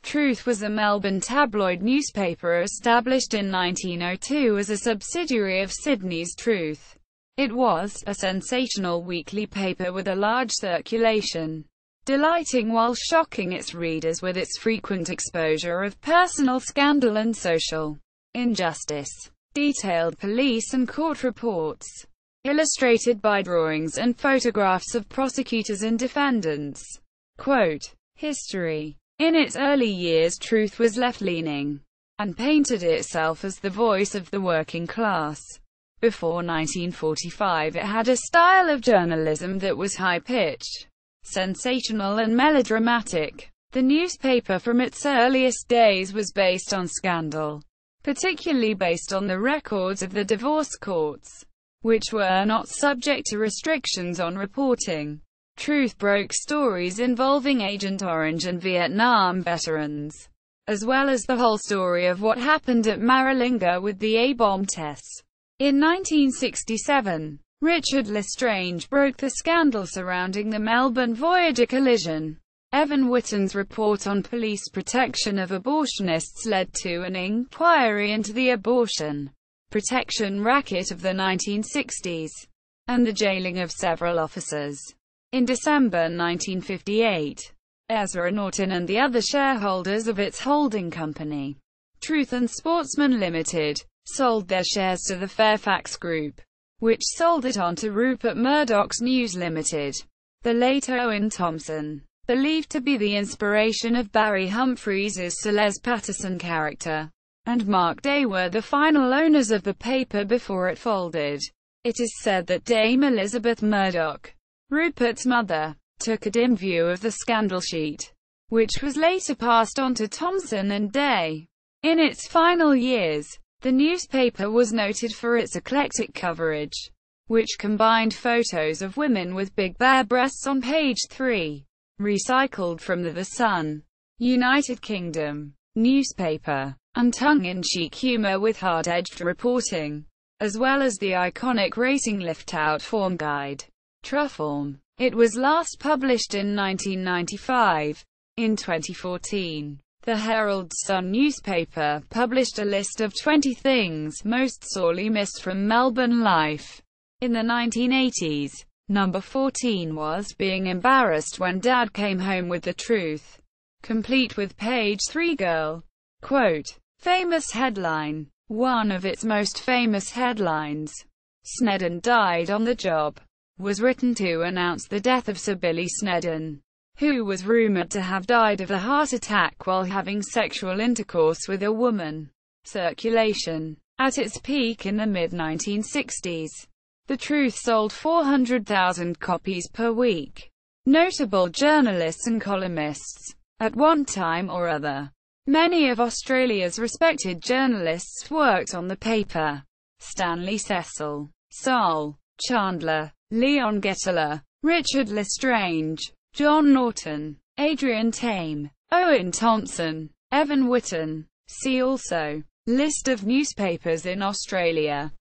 Truth was a Melbourne tabloid newspaper established in 1902 as a subsidiary of Sydney's Truth. It was a sensational weekly paper with a large circulation, delighting while shocking its readers with its frequent exposure of personal scandal and social injustice. Detailed police and court reports, illustrated by drawings and photographs of prosecutors and defendants. Quote, history. In its early years, Truth was left-leaning, and painted itself as the voice of the working class. Before 1945 it had a style of journalism that was high-pitched, sensational and melodramatic. The newspaper from its earliest days was based on scandal, particularly based on the records of the divorce courts, which were not subject to restrictions on reporting. Truth broke stories involving Agent Orange and Vietnam veterans, as well as the whole story of what happened at Maralinga with the A-bomb tests. In 1967, Richard Lestrange broke the scandal surrounding the Melbourne Voyager collision. Evan Whitten's report on police protection of abortionists led to an inquiry into the abortion protection racket of the 1960s, and the jailing of several officers. In December 1958, Ezra Norton and the other shareholders of its holding company, Truth and Sportsman Limited, sold their shares to the Fairfax Group, which sold it on to Rupert Murdoch's News Limited. The late Owen Thompson, believed to be the inspiration of Barry Humphries' Celeste Patterson character, and Mark Day were the final owners of the paper before it folded. It is said that Dame Elizabeth Murdoch, Rupert's mother, took a dim view of the scandal sheet, which was later passed on to Thompson and Day. In its final years, the newspaper was noted for its eclectic coverage, which combined photos of women with big bare breasts on page 3, recycled from the Sun, United Kingdom, newspaper, and tongue-in-cheek humor with hard-edged reporting, as well as the iconic racing lift-out form guide, Truform. It was last published in 1995. In 2014, the Herald-Sun newspaper published a list of 20 things most sorely missed from Melbourne life. In the 1980s, number 14 was being embarrassed when Dad came home with the truth, complete with page 3 girl. Quote, famous headline. One of its most famous headlines, Snedden died on the job, was written to announce the death of Sir Billy Snedden, who was rumoured to have died of a heart attack while having sexual intercourse with a woman. Circulation. At its peak in the mid-1960s, The Truth sold 400,000 copies per week. Notable journalists and columnists. At one time or other, many of Australia's respected journalists worked on the paper. Stanley Cecil, Sol Chandler, Leon Gettler, Richard Lestrange, John Norton, Adrian Tame, Owen Thompson, Evan Whitten. See also, List of newspapers in Australia.